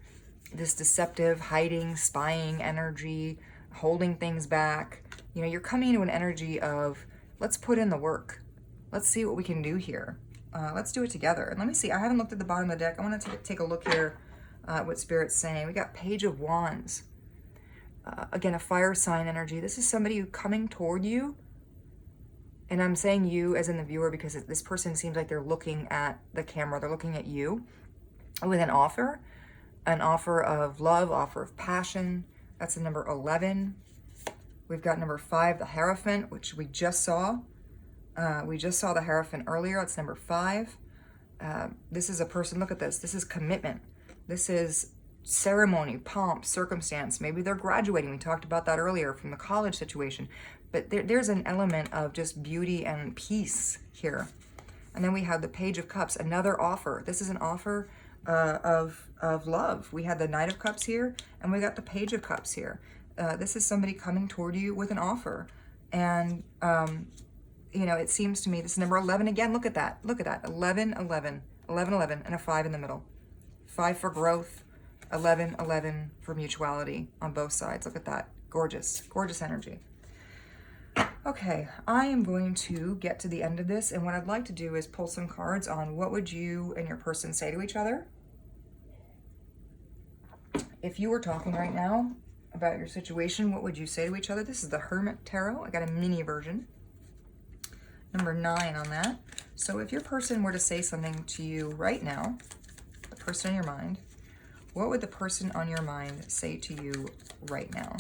deceptive, hiding, spying energy, holding things back. You're coming into an energy of, let's put in the work. Let's see what we can do here. Let's do it together. And let me see. I haven't looked at the bottom of the deck. I want to take a look here what Spirit's saying. We got Page of Wands. Again, a fire sign energy. This is somebody who's coming toward you And I'm saying you as in the viewer because this person seems like they're looking at the camera. They're looking at you with an offer of love, offer of passion. That's the number 11. We've got number 5, the Hierophant, which we just saw. We just saw the Hierophant earlier. That's number 5. This is a person, look at this. This is commitment. This is ceremony, pomp, circumstance. Maybe they're graduating. We talked about that earlier from the college situation. But there's an element of just beauty and peace here. And then we have the Page of Cups, another offer. This is an offer of love. We had the Knight of Cups here, and we got the Page of Cups here. This is somebody coming toward you with an offer. And, you know, it seems to me, this is number 11 again. Look at that. Look at that. 11, 11, 11, 11, and a 5 in the middle. 5 for growth, 11, 11 for mutuality on both sides. Look at that. Gorgeous, gorgeous energy. Okay, I am going to get to the end of this, and what I'd like to do is pull some cards on what would you and your person say to each other. If you were talking right now about your situation, what would you say to each other? This is the Hermit Tarot. I got a mini version. Number 9 on that. So if your person were to say something to you right now, the person on your mind, what would the person on your mind say to you right now?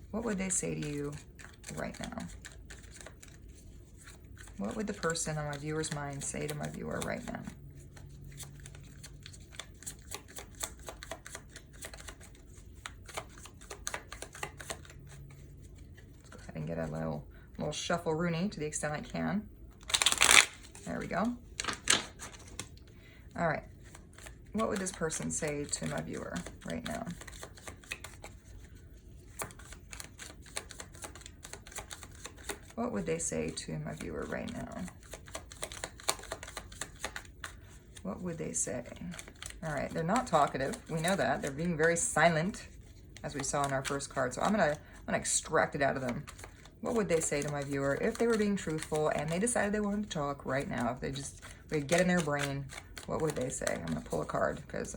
What would they say to you right now? What would the person on my viewer's mind say to my viewer right now? Let's go ahead and get a little shuffle Rooney to the extent I can. There we go. All right. What would this person say to my viewer right now? What would they say to my viewer right now? What would they say? All right, they're not talkative. We know that. They're being very silent, as we saw in our first card. So I'm gonna extract it out of them. What would they say to my viewer if they were being truthful and they decided they wanted to talk right now? If they get in their brain, what would they say? I'm gonna pull a card because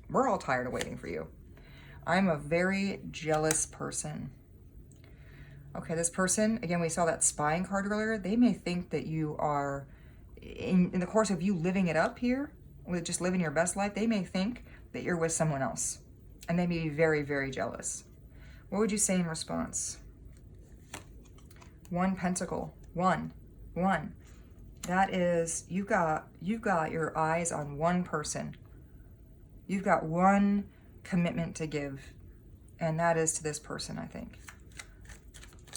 we're all tired of waiting for you. I'm a very jealous person. Okay, this person, again, we saw that spying card earlier. They may think that you are, in the course of you living it up here, with just living your best life, they may think that you're with someone else. And they may be very, very jealous. What would you say in response? 1 Pentacle, 1. That is, you've got your eyes on one person. You've got one commitment to give, and that is to this person, I think.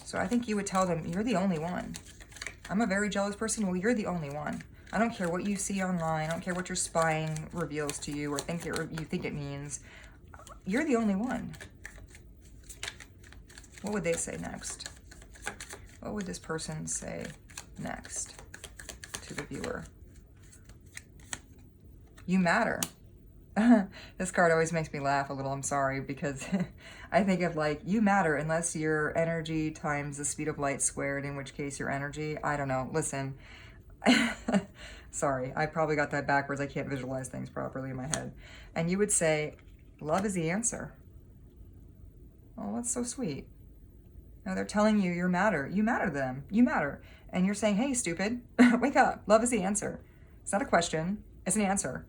So I think you would tell them, you're the only one. I'm a very jealous person. Well, you're the only one. I don't care what you see online. I don't care what your spying reveals to you or you think it means. You're the only one. What would they say next? What would this person say next to the viewer? You matter. This card always makes me laugh a little, I'm sorry, because I think of like, you matter unless your energy times the speed of light squared, in which case your energy, I don't know, listen. Sorry, I probably got that backwards. I can't visualize things properly in my head. And you would say, love is the answer. Oh, that's so sweet. No, they're telling you you matter. You matter to them. You matter. And you're saying, hey, stupid, wake up. Love is the answer. It's not a question. It's an answer.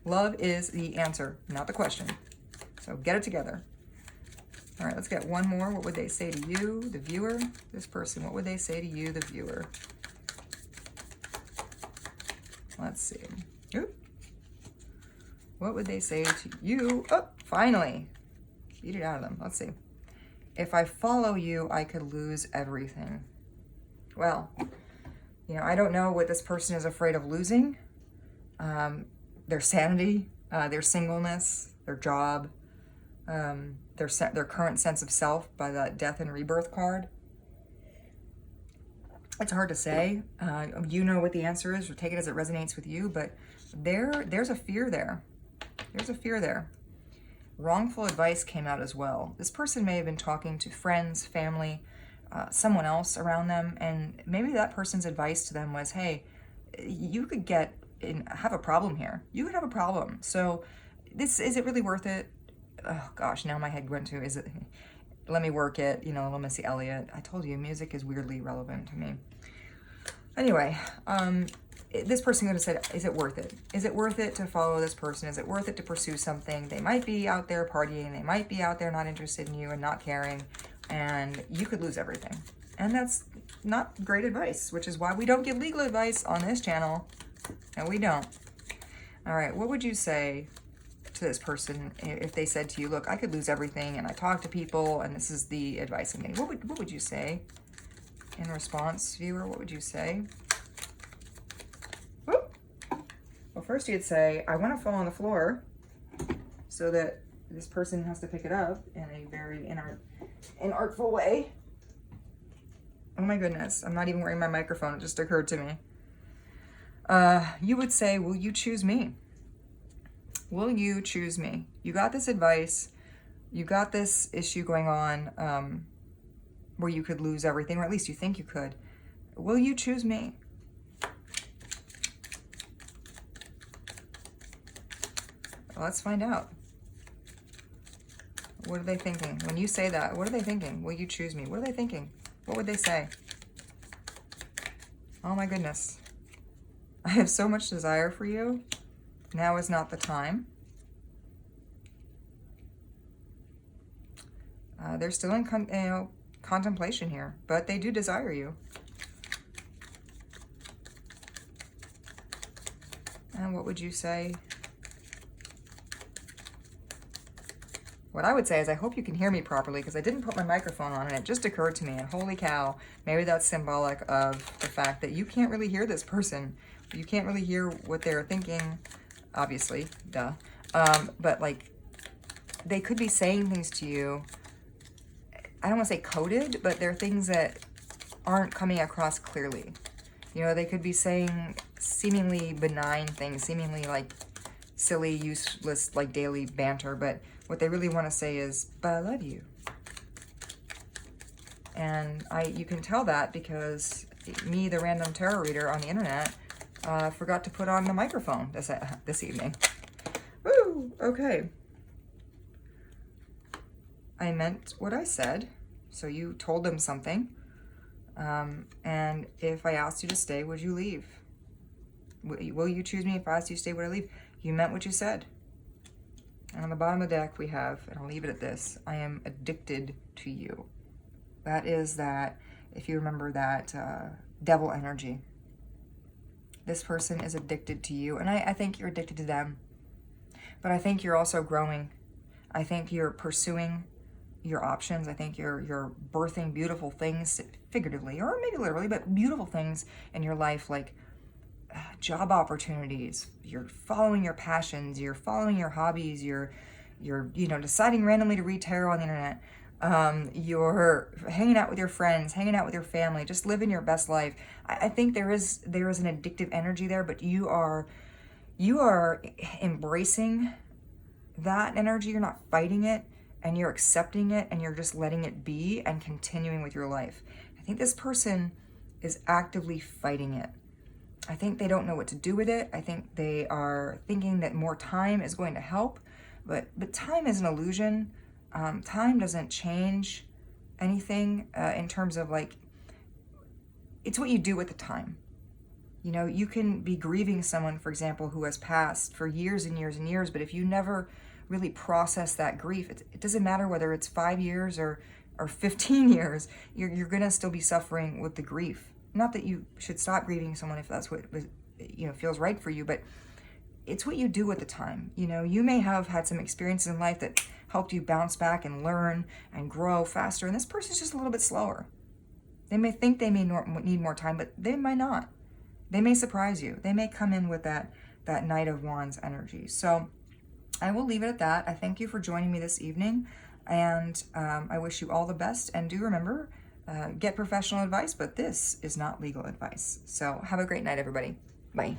Love is the answer, not the question. So get it together. All right, let's get one more. What would they say to you, the viewer? This person, what would they say to you, the viewer? Let's see. Oop. What would they say to you? Oh, finally. Beat it out of them. Let's see. If I follow you, I could lose everything. Well, you know, I don't know what this person is afraid of losing. Their sanity, their singleness, their job, their current sense of self by that Death and Rebirth card. It's hard to say. You know what the answer is, or take it as it resonates with you, but there's a fear there. There's a fear there. Wrongful advice came out as well. This person may have been talking to friends, family, someone else around them, and maybe that person's advice to them was, hey, you could have a problem here. You could have a problem. So is it really worth it? Oh gosh, now my head went to, let me work it, you know, little Missy Elliott. I told you, music is weirdly relevant to me. Anyway, this person could have said, is it worth it? Is it worth it to follow this person? Is it worth it to pursue something? They might be out there partying. They might be out there not interested in you and not caring. And you could lose everything. And that's not great advice, which is why we don't give legal advice on this channel. No, we don't. All right, what would you say to this person if they said to you, look, I could lose everything and I talk to people and this is the advice I'm getting? What would you say in response, viewer? What would you say? Whoop. Well, first you'd say, I want to fall on the floor so that this person has to pick it up in a very inartful way. Oh my goodness, I'm not even wearing my microphone. It just occurred to me. You would say, will you choose me? Will you choose me? You got this advice. You got this issue going on where you could lose everything, or at least you think you could. Will you choose me? Well, let's find out. What are they thinking? When you say that, what are they thinking? Will you choose me? What are they thinking? What would they say? Oh my goodness. I have so much desire for you. Now is not the time. They're still in contemplation here, but they do desire you. And what would you say? What I would say is I hope you can hear me properly because I didn't put my microphone on and it just occurred to me, and holy cow, maybe that's symbolic of the fact that you can't really hear this person. You can't really hear what they're thinking, obviously, duh. But like, they could be saying things to you, I don't want to say coded, but they're things that aren't coming across clearly. You know, they could be saying seemingly benign things, seemingly like silly, useless, like daily banter, but what they really want to say is, but I love you. And you can tell that because me, the random tarot reader on the internet, forgot to put on the microphone this evening. Woo, okay. I meant what I said, so you told them something. And if I asked you to stay, would you leave? Will you choose me if I asked you to stay, would I leave? You meant what you said. And on the bottom of the deck we have, and I'll leave it at this, I am addicted to you. That is that, if you remember that devil energy. This person is addicted to you, and I think you're addicted to them. But I think you're also growing. I think you're pursuing your options. I think you're birthing beautiful things, figuratively, or maybe literally, but beautiful things in your life, like job opportunities. You're following your passions, you're following your hobbies, you're deciding randomly to read tarot on the internet. You're hanging out with your friends, hanging out with your family, just living your best life. I think there is an addictive energy there, but you are embracing that energy. You're not fighting it, and you're accepting it, and you're just letting it be and continuing with your life. I think this person is actively fighting it. I think they don't know what to do with it. I think they are thinking that more time is going to help, but time is an illusion. Time doesn't change anything in terms of, like, it's what you do with the time. You know, you can be grieving someone, for example, who has passed for years and years and years, but if you never really process that grief, it doesn't matter whether it's 5 years or 15 years, you're gonna still be suffering with the grief. Not that you should stop grieving someone if that's what feels right for you, but it's what you do with the time. You know, you may have had some experiences in life that helped you bounce back and learn and grow faster, and this person's just a little bit slower. They may think they may need more time, but they might not. They may surprise you. They may come in with that Knight of Wands energy. So I will leave it at that. I thank you for joining me this evening, and I wish you all the best. And do remember, get professional advice, but this is not legal advice. So have a great night, everybody. Bye.